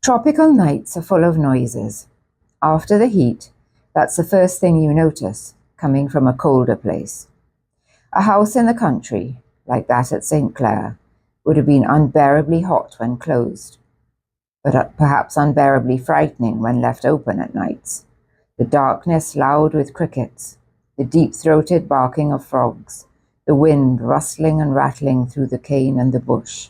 Tropical nights are full of noises. After the heat, that's the first thing you notice, coming from a colder place. A house in the country, like that at St. Clair, would have been unbearably hot when closed, but perhaps unbearably frightening when left open at nights. The darkness loud with crickets, the deep-throated barking of frogs, the wind rustling and rattling through the cane and the bush.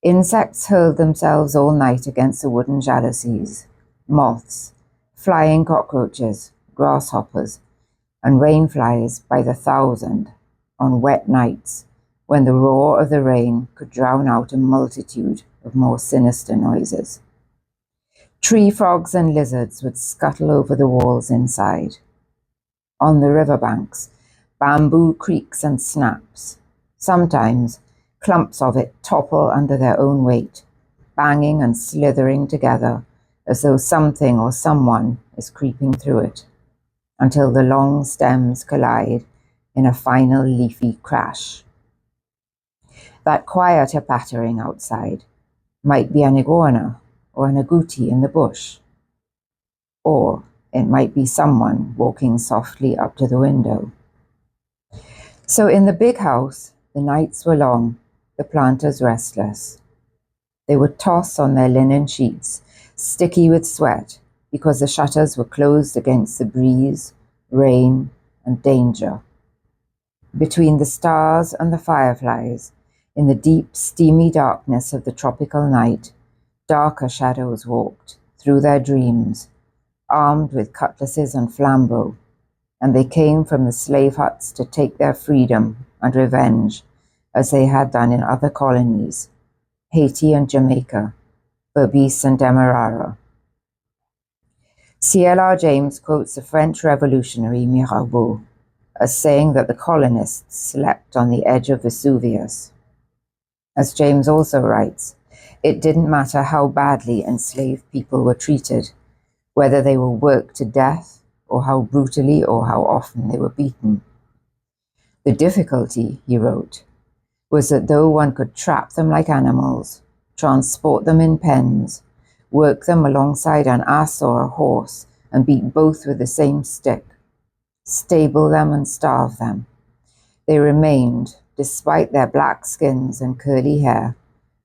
Insects hurled themselves all night against the wooden jalousies. Moths, flying cockroaches, grasshoppers, and rainflies by the thousand on wet nights when the roar of the rain could drown out a multitude of more sinister noises. Tree frogs and lizards would scuttle over the walls inside. On the riverbanks, bamboo creaks and snaps. Sometimes clumps of it topple under their own weight, banging and slithering together as though something or someone is creeping through it, until the long stems collide in a final leafy crash. That quieter pattering outside might be an iguana or an agouti in the bush, or it might be someone walking softly up to the window. So in the big house, the nights were long, the planters restless. They would toss on their linen sheets, sticky with sweat, because the shutters were closed against the breeze, rain, and danger. Between the stars and the fireflies, in the deep, steamy darkness of the tropical night, darker shadows walked through their dreams, armed with cutlasses and flambeaux, and they came from the slave huts to take their freedom and revenge, as they had done in other colonies, Haiti and Jamaica, Berbice and Demerara. C.L.R. James quotes the French revolutionary Mirabeau as saying that the colonists slept on the edge of Vesuvius. As James also writes, it didn't matter how badly enslaved people were treated, whether they were worked to death, or how brutally or how often they were beaten. The difficulty, he wrote, was that though one could trap them like animals, transport them in pens, work them alongside an ass or a horse, and beat both with the same stick, stable them and starve them, they remained, despite their black skins and curly hair,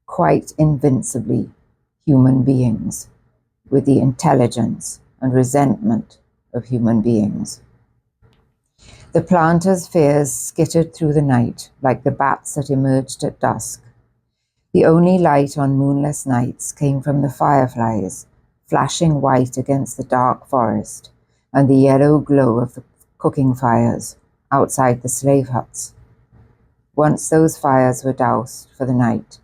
quite invincibly human beings, with the intelligence and resentment of human beings. The planters' fears skittered through the night like the bats that emerged at dusk. The only light on moonless nights came from the fireflies, flashing white against the dark forest, and the yellow glow of the cooking fires outside the slave huts. Once those fires were doused for the night,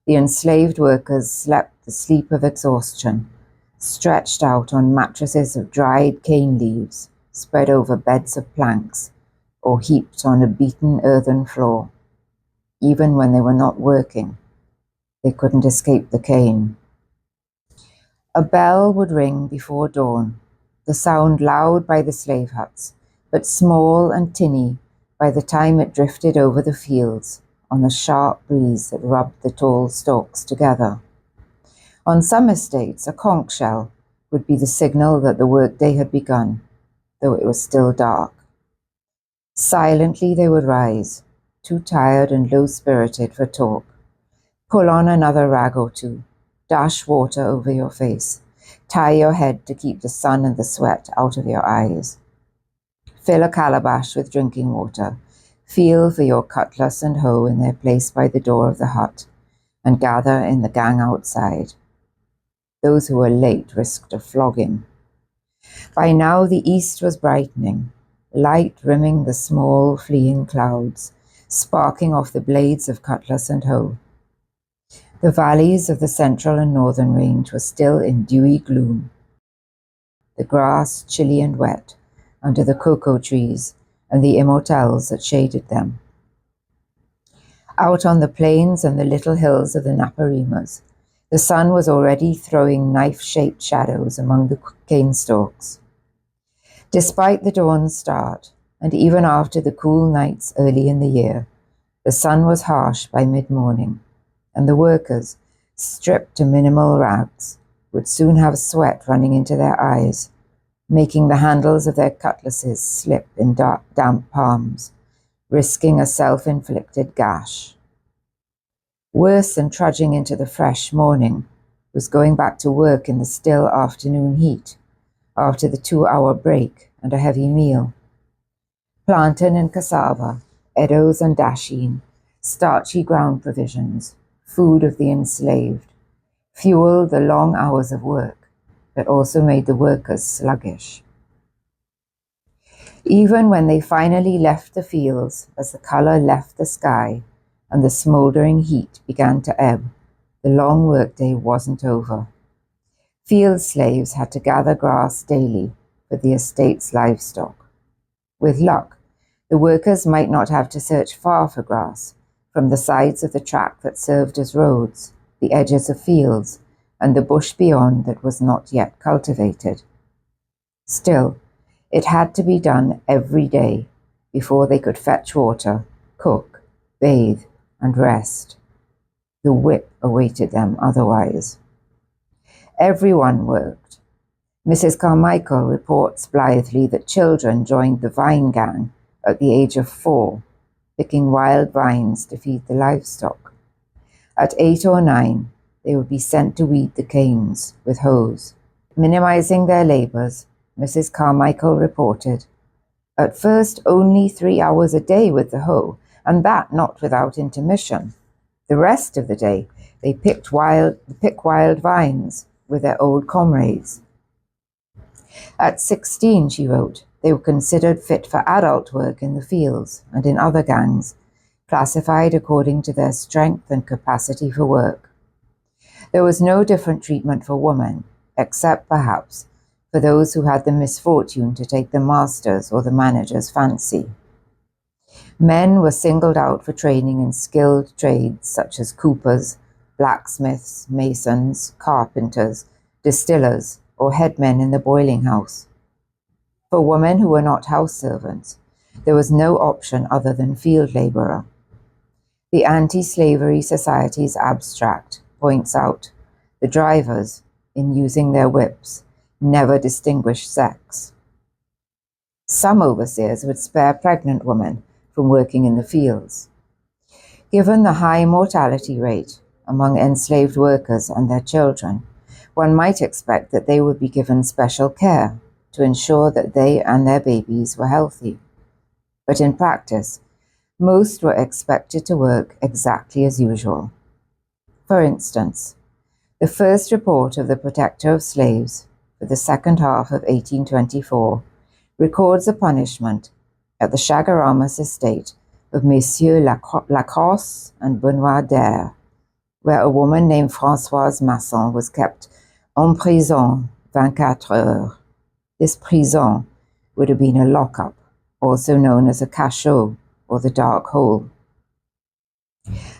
the enslaved workers slept the sleep of exhaustion, stretched out on mattresses of dried cane leaves, spread over beds of planks, or heaped on a beaten earthen floor. Even when they were not working, they couldn't escape the cane. A bell would ring before dawn, the sound loud by the slave huts, but small and tinny by the time it drifted over the fields on the sharp breeze that rubbed the tall stalks together. On some estates, a conch shell would be the signal that the workday had begun, though it was still dark. Silently they would rise, too tired and low-spirited for talk. Pull on another rag or two, dash water over your face, tie your head to keep the sun and the sweat out of your eyes. Fill a calabash with drinking water, feel for your cutlass and hoe in their place by the door of the hut, and gather in the gang outside. Those who were late risked a flogging. By now the east was brightening, light rimming the small fleeing clouds, sparking off the blades of cutlass and hoe. The valleys of the central and northern range were still in dewy gloom, the grass chilly and wet under the cocoa trees and the immortelles that shaded them. Out on the plains and the little hills of the Naparimas, the sun was already throwing knife-shaped shadows among the cane stalks. Despite the dawn's start, and even after the cool nights early in the year, the sun was harsh by mid-morning, and the workers, stripped to minimal rags, would soon have sweat running into their eyes, making the handles of their cutlasses slip in damp palms, risking a self-inflicted gash. Worse than trudging into the fresh morning was going back to work in the still afternoon heat, after the 2-hour break and a heavy meal. Plantain and cassava, eddos and dasheen, starchy ground provisions, food of the enslaved, fueled the long hours of work, but also made the workers sluggish. Even when they finally left the fields, as the color left the sky and the smoldering heat began to ebb, the long workday wasn't over. Field slaves had to gather grass daily for the estate's livestock. With luck, the workers might not have to search far for grass from the sides of the track that served as roads, the edges of fields, and the bush beyond that was not yet cultivated. Still, it had to be done every day before they could fetch water, cook, bathe, and rest. The whip awaited them otherwise. Everyone worked. Mrs. Carmichael reports blithely that children joined the vine gang at the age of 4, picking wild vines to feed the livestock. At 8 or 9, they would be sent to weed the canes with hoes. Minimizing their labors, Mrs. Carmichael reported, at first only 3 hours a day with the hoe, and that not without intermission. The rest of the day, they pick wild vines with their old comrades. At 16, she wrote, they were considered fit for adult work in the fields and in other gangs, classified according to their strength and capacity for work. There was no different treatment for women, except perhaps for those who had the misfortune to take the master's or the manager's fancy. Men were singled out for training in skilled trades such as coopers, blacksmiths, masons, carpenters, distillers, or headmen in the boiling house. For women who were not house servants, there was no option other than field laborer. The Anti-Slavery Society's abstract points out the drivers, in using their whips, never distinguished sex. Some overseers would spare pregnant women from working in the fields. Given the high mortality rate among enslaved workers and their children, one might expect that they would be given special care to ensure that they and their babies were healthy. But in practice, most were expected to work exactly as usual. For instance, the first report of the Protector of Slaves for the second half of 1824 records a punishment at the Chagaramas estate of Messieurs Lacrosse and Benoit Dare, where a woman named Françoise Masson was kept en prison 24 heures. This prison would have been a lockup, also known as a cachot or the dark hole.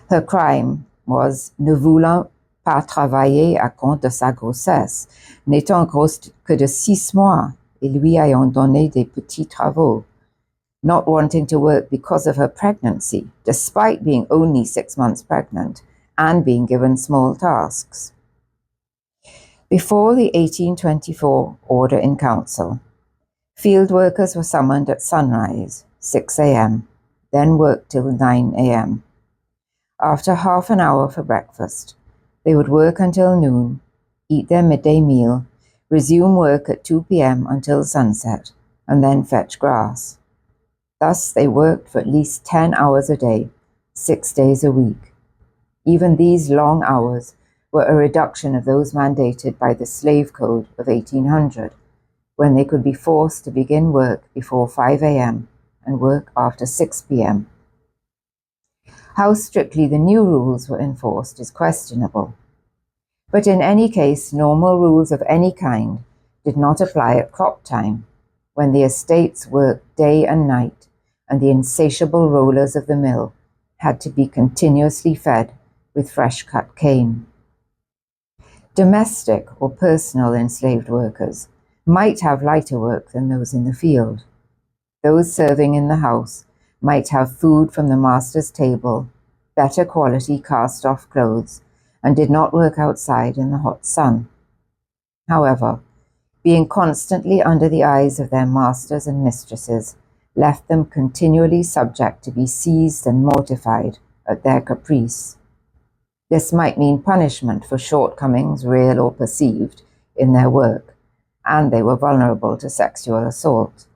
Her crime was ne voulant pas travailler à compte de sa grossesse, n'étant grosse que de 6 mois, et lui ayant donné des petits travaux. Not wanting to work because of her pregnancy, despite being only 6 months pregnant, and being given small tasks. Before the 1824 order in council, field workers were summoned at sunrise, 6 a.m., then worked till 9 a.m. After half an hour for breakfast, they would work until noon, eat their midday meal, resume work at 2 p.m. until sunset, and then fetch grass. Thus they worked for at least 10 hours a day, 6 days a week. Even these long hours were a reduction of those mandated by the Slave Code of 1800, when they could be forced to begin work before 5 a.m. and work after 6 p.m. How strictly the new rules were enforced is questionable. But in any case, normal rules of any kind did not apply at crop time, when the estates worked day and night, and the insatiable rollers of the mill had to be continuously fed with fresh-cut cane. Domestic or personal enslaved workers might have lighter work than those in the field. Those serving in the house might have food from the master's table, better quality cast-off clothes, and did not work outside in the hot sun. However, being constantly under the eyes of their masters and mistresses left them continually subject to be seized and mortified at their caprice. This might mean punishment for shortcomings, real or perceived, in their work, and they were vulnerable to sexual assault.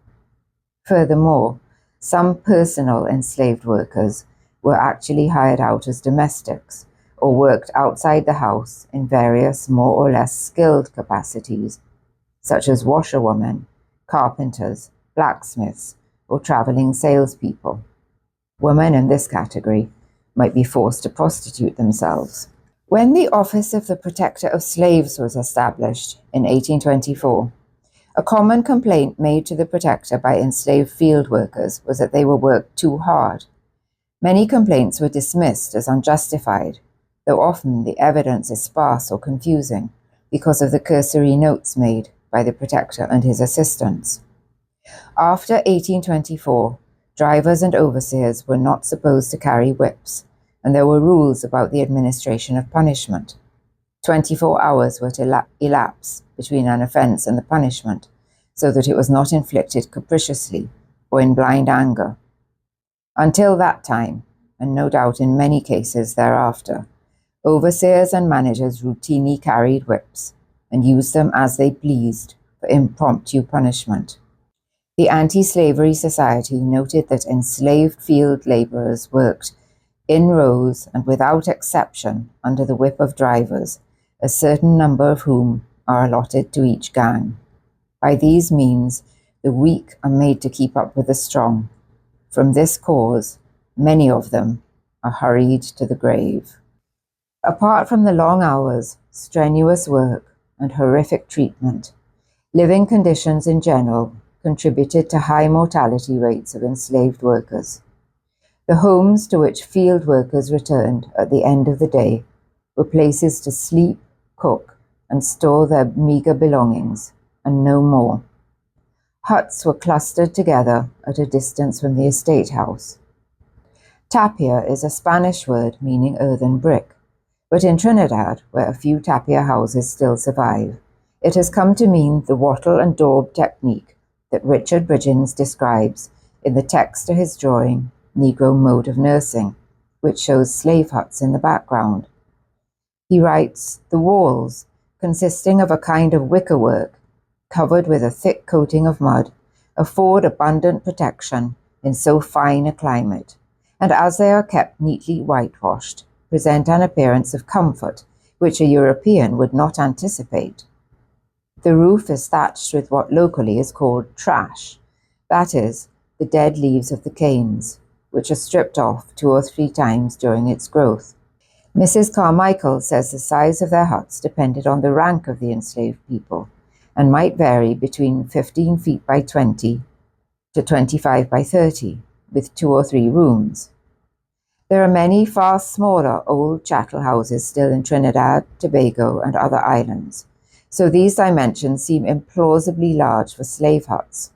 Furthermore, some personal enslaved workers were actually hired out as domestics or worked outside the house in various more or less skilled capacities, such as washerwomen, carpenters, blacksmiths, or traveling salespeople. Women in this category might be forced to prostitute themselves. When the Office of the Protector of Slaves was established in 1824, a common complaint made to the Protector by enslaved field workers was that they were worked too hard. Many complaints were dismissed as unjustified, though often the evidence is sparse or confusing because of the cursory notes made by the Protector and his assistants. After 1824, drivers and overseers were not supposed to carry whips, and there were rules about the administration of punishment. 24 hours were to elapse between an offence and the punishment, so that it was not inflicted capriciously or in blind anger. Until that time, and no doubt in many cases thereafter, overseers and managers routinely carried whips and used them as they pleased for impromptu punishment. The Anti-Slavery Society noted that enslaved field labourers worked in rows and without exception under the whip of drivers, a certain number of whom are allotted to each gang. By these means, the weak are made to keep up with the strong. From this cause, many of them are hurried to the grave. Apart from the long hours, strenuous work, and horrific treatment, living conditions in general contributed to high mortality rates of enslaved workers. The homes to which field workers returned at the end of the day were places to sleep, cook, and store their meagre belongings, and no more. Huts were clustered together at a distance from the estate house. Tapia is a Spanish word meaning earthen brick, but in Trinidad, where a few tapia houses still survive, it has come to mean the wattle and daub technique that Richard Bridgens describes in the text to his drawing, Negro Mode of Nursing, which shows slave huts in the background. He writes, "The walls, consisting of a kind of wickerwork, covered with a thick coating of mud, afford abundant protection in so fine a climate, and as they are kept neatly whitewashed, present an appearance of comfort which a European would not anticipate. The roof is thatched with what locally is called trash, that is, the dead leaves of the canes, which are stripped off 2 or 3 times during its growth." Mrs. Carmichael says the size of their huts depended on the rank of the enslaved people and might vary between 15 feet by 20 to 25 by 30, with 2 or 3 rooms. There are many far smaller old chattel houses still in Trinidad, Tobago, and other islands, so these dimensions seem implausibly large for slave huts.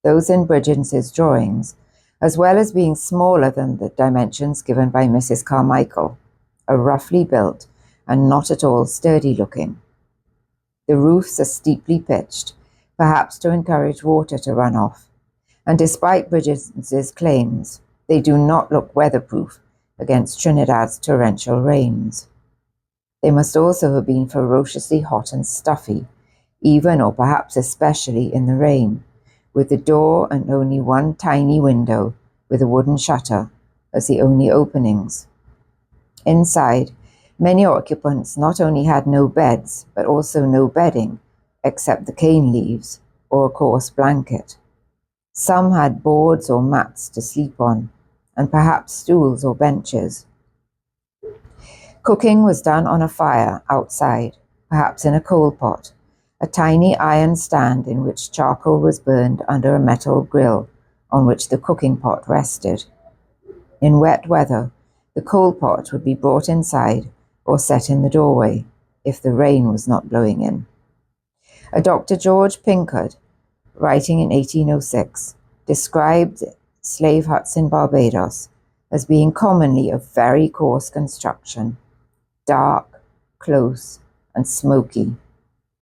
Those in Bridgens' drawings, as well as being smaller than the dimensions given by Mrs. Carmichael, are roughly built and not at all sturdy looking. The roofs are steeply pitched, perhaps to encourage water to run off, and despite Bridgens' claims, they do not look weatherproof against Trinidad's torrential rains. They must also have been ferociously hot and stuffy, even or perhaps especially in the rain, with the door and only one tiny window with a wooden shutter as the only openings. Inside, many occupants not only had no beds, but also no bedding, except the cane leaves or a coarse blanket. Some had boards or mats to sleep on, and perhaps stools or benches. Cooking was done on a fire outside, perhaps in a coal pot, a tiny iron stand in which charcoal was burned under a metal grill on which the cooking pot rested. In wet weather, the coal pot would be brought inside or set in the doorway if the rain was not blowing in. A Dr. George Pinkard, writing in 1806, described slave huts in Barbados as being commonly of very coarse construction. dark, close, and smoky.